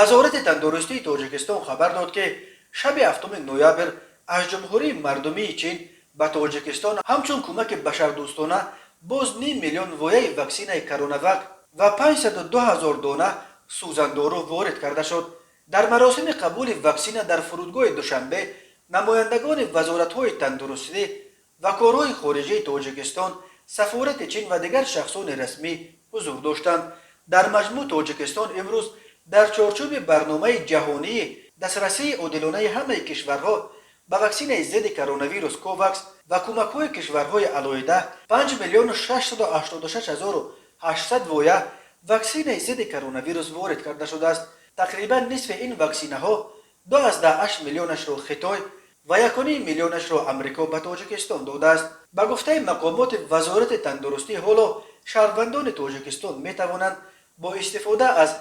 وزارت تندرستی تاجیکستان خبر داد که شب 7 نوامبر از جمهوری مردمی چین به تاجیکستان همچون کمک بشردوستانه باز نیم میلیون وایه واکسین کروناوک و 502,000 دانه سوزندارو وارد کرده شد. در مراسم قبول واکسین در فرودگاه دوشنبه نمایندگان وزارت‌های تندرستی و کارهای خارجی تاجیکستان، سفارت چین و دیگر شخصان رسمی حضور داشتند. در مجموع تاجیکستان امروز در چارچوب برنامه جهانی دسترسی عادلانه همه کشورها به واکسین ضد کرونا ویروس کوواکس و کمک‌های کشورهای علاوه 5,686,800 وایه واکسین ضد کرونا ویروس وارد کرده شده است. تقریبا نصف این واکسینه ها 2.8 میلیونش را خطای و 1.5 میلیونش را امریکا به تاجیکستان داده است. به گفته مقامات وزارت تندرستی، حالا شهروندان تاجیکستان می توانند با استفاده از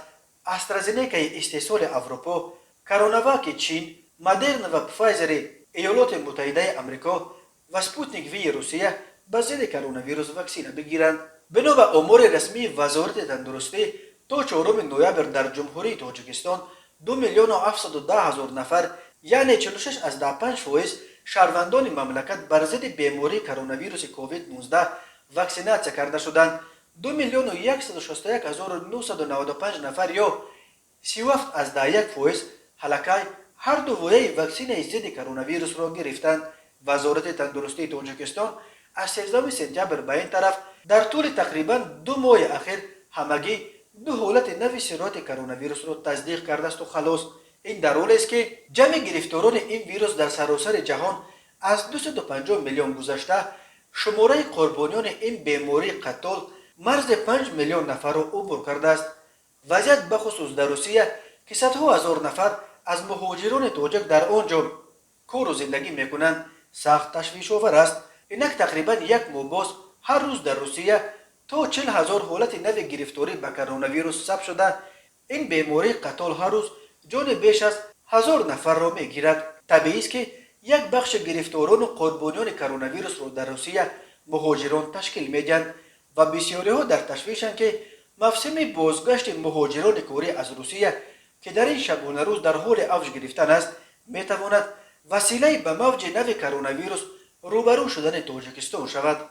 استرازنیکا استحصال اروپا، کروناواک چین، مدرن و پفایزر ایالات متحده امریکا و سپوتنیک وی روسیه به ضد کرونا ویروس واکسینه بگیرند. بنا به آمار رسمی وزارت تندرستی، تا 4 نوامبر در جمهوری تاجیکستان 2,710,000 نفر یعنی 46.5% شهروندان مملکت بر ضد بیماری کرونا ویروس کووید 19 واکسیناسیون کرده شدند. 2,161,995 نفر یا 37.1% حلقه هر دو وایه واکسین ضد کرونا ویروس را گرفتند. وزارت تندرستی تاجیکستان از 13 سپتامبر به این طرف در طول تقریبا 2 ماه اخیر همگی 2 حالت نوی سرایت کرونا ویروس را تصدیق کرده است و خلاص. این در حالی است که جمع گرفتاران این ویروس در سراسر جهان از 250 میلیون گذشته، شماره قربانیان این بیماری قتال مرز 5 میلیون نفر را عبور کرده است. وضعیت بخصوص در روسیه که صدها هزار نفر از مهاجران تاجیک در آنجا کار و زندگی میکنند سخت تشویش آور است. اینک تقریبا یک ماه باز هر روز در روسیه تا 40,000 حالت نوی گرفتاری به کرونا ویروس ثبت شده. این بیماری قتال هر روز جان بیش از 1000 نفر را میگیرد. طبیعی است که یک بخش گرفتاران و قربانیان کرونا ویروس را در روسیه مهاجران تشکیل میدهند و بسیاری ها در تشویشند که موسم بازگشت مهاجران کاری از روسیه که در این شبانه روز در حال اوج گرفتن است میتواند وسیله به موج نوی کرونا ویروس روبرو شدن تاجیکستان شود.